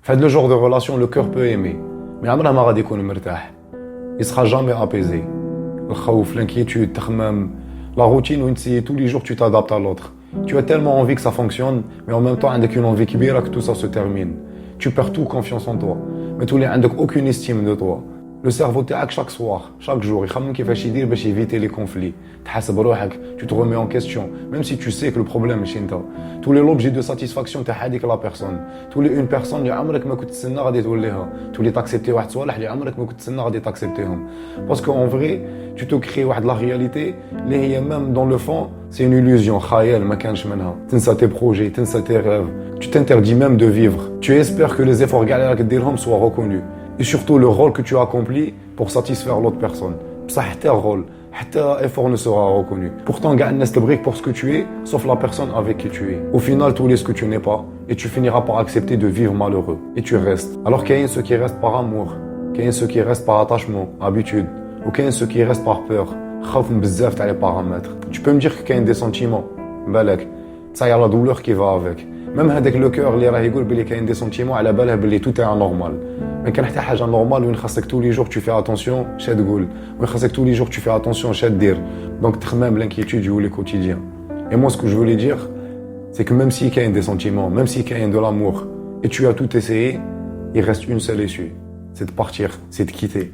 Faites le genre de relation, le cœur peut aimer. Mais عمرها ما غادي يكون مرتاح. Il sera jamais apaisé. الخوف, l'inquiétude, تخمم, la routine où tous les jours tu t'adaptes à l'autre. Tu as tellement envie que ça fonctionne, mais en même temps عندك une envie كبيرة que tout ça se termine. Tu perds tout confiance en toi. Mais tu n'as aucune estime de toi. Le cerveau تاعك chaque soir, chaque jour, يخمم كيفاش يدير باش éviter les conflits. تحاسب روحك, tu te remets en question, même si tu sais que le problème ماشي انت. Tous les l'objet de satisfaction تاع هذيك la personne. Tous les une personne اللي عمرك ما كنت تستنى غادي توليها. Tous les t'accepter واحد صوالح اللي عمرك ما كنت تستنى غادي تاكسبتيهم. Parce qu'en vrai, tu te crées واحد la réalité اللي هي même dans le fond, c'est une illusion, خيال ما كانش منها. تنسى tes projets, تنسى tes rêves. Tu t'interdis même de vivre. Tu espères que les efforts كاع اللي راك ديرهم soient reconnus. Et surtout le rôle que tu accomplis pour satisfaire l'autre personne. Ça, حتى rôle, حتى effort ne sera reconnu. Pourtant, كاع الناس تبغيك pour ce que tu es, sauf la personne avec qui tu es. Au final, tu es ce que tu n'es pas, et tu finiras par accepter de vivre malheureux. Et tu restes. Alors qu'il y a ceux qui restent par amour, qu'il y a ceux qui restent par attachement, habitude, ou qu'il y a ceux qui restent par peur. خوف بزاف تاع les paramètres. Tu peux me dire qu'il y a des sentiments, بالك. Ça y a la douleur qui va avec. Même هذاك le cœur اللي راه يقول بلي كاين des sentiments على باله بلي tout est anormal. Mais كان حتى حاجه نورمال وين خاصك tous les jours tu fais attention اش تقول وين خاصك tous les jours tu fais attention اش دير. Donc تخمم l'inquiétude ou le quotidien. Et moi ce que je voulais dire c'est que même s'il y a des sentiments, même s'il y a de l'amour et tu as tout essayé, il reste une seule issue, c'est de partir, c'est de quitter.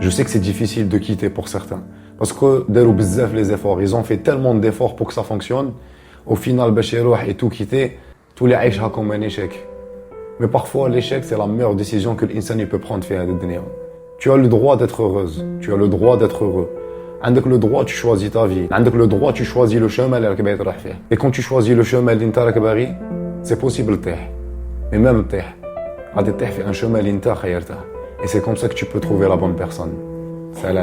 Je sais que c'est difficile de quitter pour certains parce que داروا بزاف les efforts, ils ont fait tellement d'efforts pour que ça fonctionne. Au final باش يروح et tout quitter, tous les عيشها comme un échec. Mais parfois, l'échec, c'est la meilleure décision que l'insan peut prendre في هذه الدنيا. Tu as le droit d'être heureuse. Tu as le droit d'être heureux. عندك le droit, tu choisis ta vie. عندك le droit, tu choisis le chemin اللي راك باغي تروح فيه. Et quand tu choisis le chemin اللي انت راك باغي, c'est possible تطيح. Mais même تطيح, غادي تطيح في un chemin اللي انت خيرته. Et c'est comme ça que tu peux trouver la bonne personne. Salam.